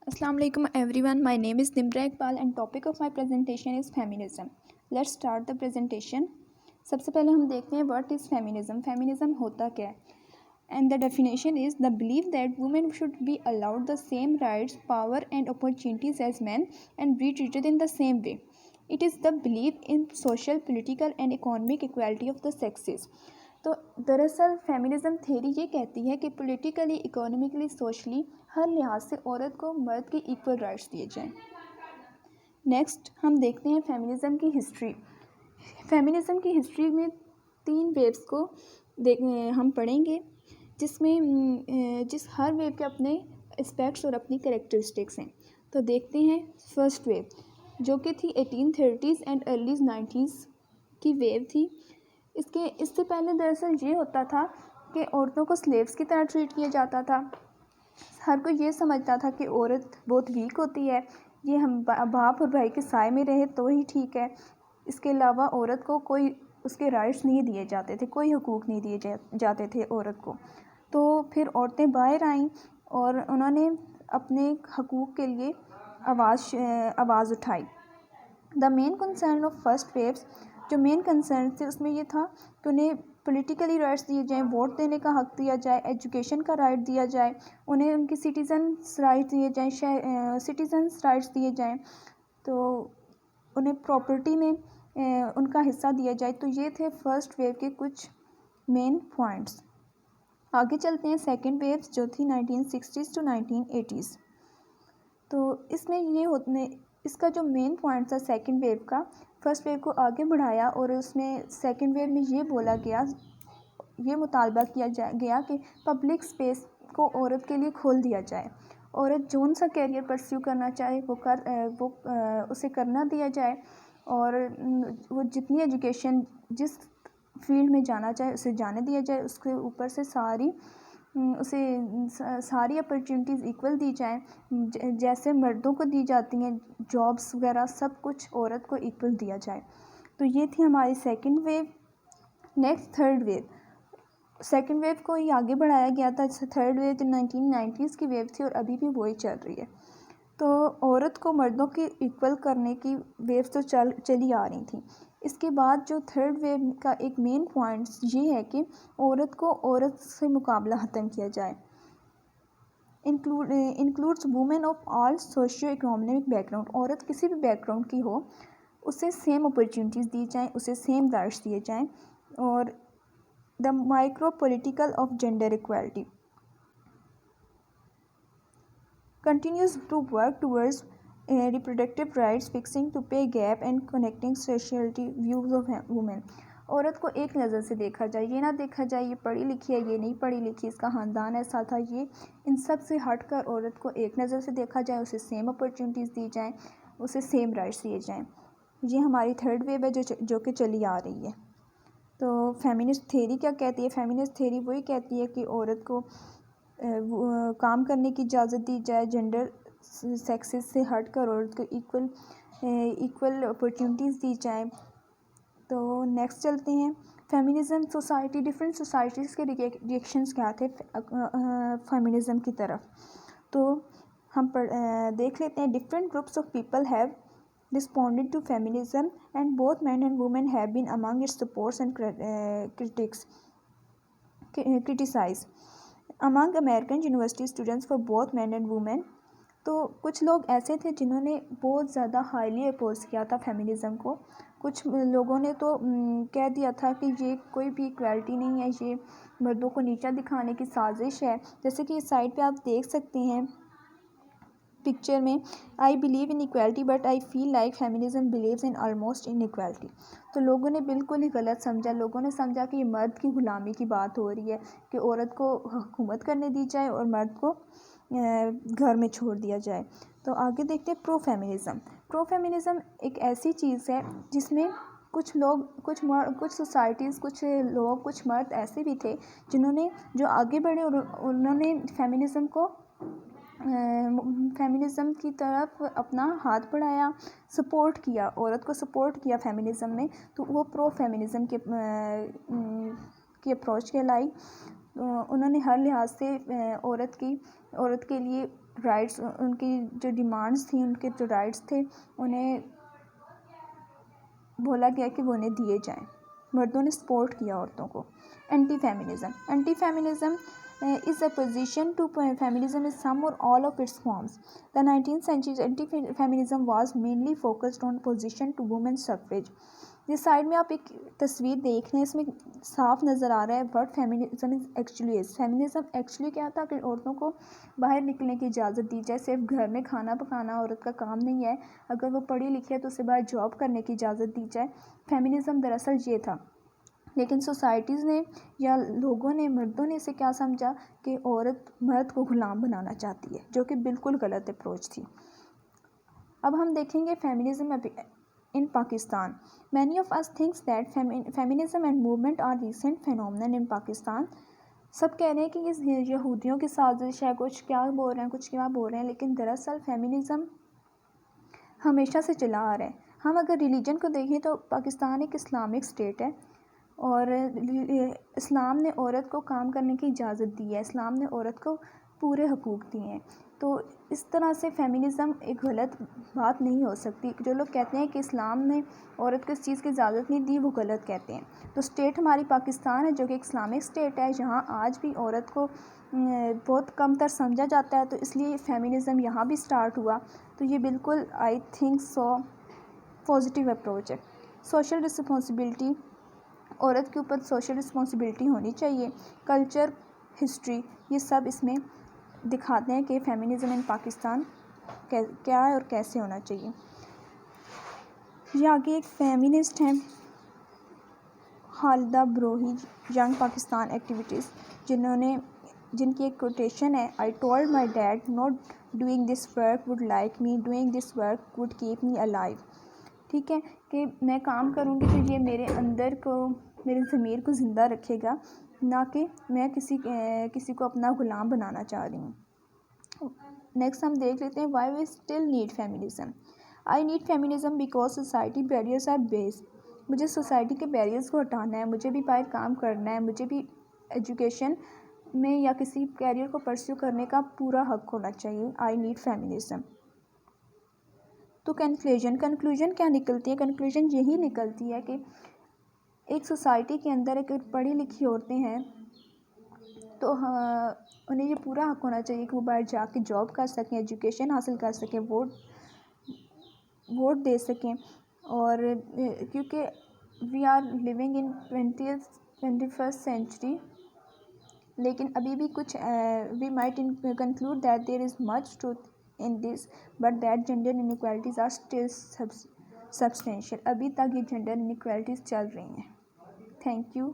Assalamu alaikum everyone. My name is Nimra Iqbal and topic of my presentation is feminism. Let's start the presentation. सबसे पहले हम देखते हैं what is feminism. Feminism होता क्या है? And the definition is the belief that women should be allowed the same rights, power and opportunities as men and be treated in the same way. It is the belief in social, political and economic equality of the sexes. तो दरअसल feminism theory ये कहती है कि politically, economically, socially हर लिहाज से औरत को मर्द के इक्वल राइट्स दिए जाएं। नेक्स्ट हम देखते हैं फेमिनिज़म की हिस्ट्री। फेमिनिज़म की हिस्ट्री में 3 वेव्स को हम पढ़ेंगे, जिसमें हर वेव के अपने एस्पेक्ट्स और अपनी कैरेक्टरिस्टिक्स हैं। तो देखते हैं फर्स्ट वेव, जो कि थी 1830s एंड अर्ली 90s की वेव थी। इससे पहले दरअसल ये होता था कि औरतों को स्लेव्स की तरह ट्रीट किया जाता था। हर कोई ये समझता था कि औरत बहुत वीक होती है, ये हम बाप और भाई के साए में रहे तो ही ठीक है। इसके अलावा औरत को कोई उसके राइट्स नहीं दिए जाते थे, कोई हुकूक नहीं दिए जाते थे औरत को। तो फिर औरतें बाहर आईं और उन्होंने अपने हकूक़ के लिए आवाज़ उठाई। The main concern of first waves, जो मेन कंसर्न थे उसमें ये था कि उन्हें पॉलिटिकली राइट्स दिए जाएं, वोट देने का हक़ दिया जाए, एजुकेशन का राइट दिया जाए, उन्हें उनकी सिटीजन्स राइट्स दिए जाएं, सिटीजन्स राइट्स दिए जाएं, तो उन्हें प्रॉपर्टी में उनका हिस्सा दिया जाए। तो ये थे फर्स्ट वेव के कुछ मेन पॉइंट्स। आगे चलते हैं सेकंड वेव्स, जो थी 1960s टू 1980s। तो इसमें इसका जो मेन पॉइंट था सेकंड वेव का, फर्स्ट वेव को आगे बढ़ाया और उसमें सेकंड वेव में ये मुतालबा किया गया कि पब्लिक स्पेस को औरत के लिए खोल दिया जाए। औरत जौन सा कैरियर परस्यू करना चाहे उसे करना दिया जाए, और वो जितनी एजुकेशन जिस फील्ड में जाना चाहे उसे जाने दिया जाए। उसके ऊपर से सारी अपॉर्चुनिटीज़ इक्वल दी जाएं, जैसे मर्दों को दी जाती हैं जॉब्स वगैरह, सब कुछ औरत को इक्वल दिया जाए। तो ये थी हमारी second wave. Next third wave, second wave को ही आगे बढ़ाया गया था। थर्ड वेव तो 1990s की वेव थी और अभी भी वही चल रही है। तो औरत को मर्दों की इक्वल करने की वेव्स तो चली आ रही थी। इसके बाद जो थर्ड वेव का एक मेन पॉइंट ये है कि औरत को औरत से मुकाबला ख़त्म किया जाए। Includes women of all socio economic background. औरत किसी भी बैकग्राउंड की हो, उसे सेम अपॉर्चुनिटीज़ दी जाएं, उसे सेम राइट्स दिए जाएं। और the micro political of gender equality continues to work towards reproductive rights, fixing to pay gap and connecting sociality views of women। औरत को एक नज़र से देखा जाए, ये ना देखा जाए ये पढ़ी लिखी है, ये नहीं पढ़ी लिखी, इसका ख़ानदान ऐसा था, ये इन सब से हट कर औरत को एक नज़र से देखा जाए, उसे सेम अपॉर्चुनिटीज़ दी जाएं, उसे सेम राइट्स दिए जाएं। ये हमारी थर्ड वेव है जो कि चली आ रही है। तो फेमिनिस्ट थ्योरी क्या कहती है? फेमिनिस्ट थ्योरी वही कहती है कि औरत को काम करने की इजाज़त दी जाए, जेंडर सेक्सेस से हट कर औरत को इक्वल अपॉर्चुनिटीज़ दी जाए। तो नेक्स्ट चलते हैं फेमिनिज़म सोसाइटी। डिफरेंट सोसाइटीज़ के रिएक्शंस क्या थे फेमिनिज़म की तरफ, तो हम देख लेते हैं। Different groups of people have responded to feminism and both men and women have been among its supporters and criticized among American university students for both men and women। तो कुछ लोग ऐसे थे जिन्होंने बहुत ज़्यादा हाईली अपोज किया था फेमिनिज़म को। कुछ लोगों ने तो कह दिया था कि ये कोई भी इक्वालिटी नहीं है, ये मर्दों को नीचा दिखाने की साजिश है। जैसे कि इस साइड पे आप देख सकते हैं पिक्चर में, I believe in equality but I feel like feminism believes in almost in equality. तो लोगों ने बिल्कुल ही गलत समझा। लोगों ने समझा कि ये मर्द की ग़ुलामी की बात हो रही है, कि औरत को हुकूमत करने दी जाए और मर्द को घर में छोड़ दिया जाए। तो आगे देखते हैं प्रो फेमिनिज़म। प्रो फेमिनिज़म एक ऐसी चीज़ है जिसमें कुछ लोग, कुछ सोसाइटीज़, कुछ लोग, कुछ मर्द ऐसे भी थे जो आगे बढ़े और उन्होंने फेमिनिज़म की तरफ अपना हाथ बढ़ाया, सपोर्ट किया, औरत को सपोर्ट किया फेमिनिज़म में। तो वो प्रो फेमिनिज़म की अप्रोच कहलाई। उन्होंने हर लिहाज से औरत के लिए رائٹس، ان کی جو ڈیمانڈس تھیں، ان کے جو رائٹس تھے، انہیں بولا گیا کہ وہ انہیں دیے جائیں. مردوں نے سپورٹ کیا عورتوں کو. Anti feminism is opposition to feminism in some or all of its forms. The 19th century's anti-feminism was mainly focused on opposition to women's suffrage. یہ سائڈ میں آپ ایک تصویر دیکھ رہے ہیں، اس میں صاف نظر آ رہا ہے وٹ فیمنزم ایکچولی کیا تھا کہ عورتوں کو باہر نکلنے کی اجازت دی جائے. صرف گھر میں کھانا پکانا عورت کا کام نہیں ہے، اگر وہ پڑھی لکھی ہے تو اسے باہر جاب کرنے کی اجازت دی جائے. فیمنزم دراصل یہ تھا. لیکن سوسائٹیز نے یا لوگوں نے، مردوں نے اسے کیا سمجھا کہ عورت مرد کو غلام بنانا چاہتی ہے، جو کہ بالکل غلط اپروچ تھی. اب ہم دیکھیں گے feminism in Pakistan. Many of us think that feminism and movement are recent phenomenon in Pakistan. سب کہہ رہے ہیں کہ یہ یہودیوں کی سازش ہے، کچھ کیا بول رہے ہیں، کچھ کیا بول رہے ہیں، لیکن دراصل فیمنزم ہمیشہ سے چلا آ رہا ہے. ہم اگر ریلیجن کو دیکھیں تو پاکستان ایک اسلامک اسٹیٹ ہے، اور اسلام نے عورت کو کام کرنے کی اجازت دی ہے، اسلام نے عورت کو پورے حقوق دیے ہیں. تو اس طرح سے فیمنزم ایک غلط بات نہیں ہو سکتی. جو لوگ کہتے ہیں کہ اسلام نے عورت کو اس چیز کی اجازت نہیں دی، وہ غلط کہتے ہیں. تو اسٹیٹ ہماری پاکستان ہے، جو کہ ایک اسلامک اسٹیٹ ہے، جہاں آج بھی عورت کو بہت کم تر سمجھا جاتا ہے. تو اس لیے فیمنزم یہاں بھی اسٹارٹ ہوا. تو یہ بالکل I think so positive approach ہے. سوشل رسپانسبلٹی، عورت کے اوپر سوشل رسپانسبلٹی ہونی چاہیے. کلچر، ہسٹری، یہ سب اس میں دکھاتے ہیں کہ فیمنزم ان پاکستان کیا ہے اور کیسے ہونا چاہیے. یہ آگے ایک فیمنسٹ ہیں خالدہ بروہی، ینگ پاکستان ایکٹیویٹیز، جن کی ایک کوٹیشن ہے: I told my dad not doing this work would like me, doing this work would keep me alive. ٹھیک ہے کہ میں کام کروں گی تو یہ میرے اندر کو، میرے ضمیر کو زندہ رکھے گا، نہ کہ میں کسی کو اپنا غلام بنانا چاہ رہی ہوں. نیکسٹ ہم دیکھ لیتے ہیں why we still need feminism. I need feminism because society barriers are based. مجھے سوسائٹی کے بیریئرز کو ہٹانا ہے، مجھے بھی باہر کام کرنا ہے، مجھے بھی ایجوکیشن میں یا کسی کیریئر کو پرسیو کرنے کا پورا حق ہونا چاہیے. I need feminism. تو کنکلوژن کیا نکلتی ہے؟ کنکلوژن یہی نکلتی ہے کہ ایک سوسائٹی کے اندر ایک پڑھی لکھی عورتیں ہیں تو انہیں یہ پورا حق ہونا چاہیے کہ وہ باہر جا کے جاب کر سکیں، ایجوکیشن حاصل کر سکیں، ووٹ دے سکیں. اور کیونکہ we are living in 21st century، لیکن ابھی بھی کچھ we might conclude that there is much truth in this, but that gender inequalities are still substantial. ابھی تک یہ جنڈر انیکوالٹیز چل رہی ہیں. Thank you.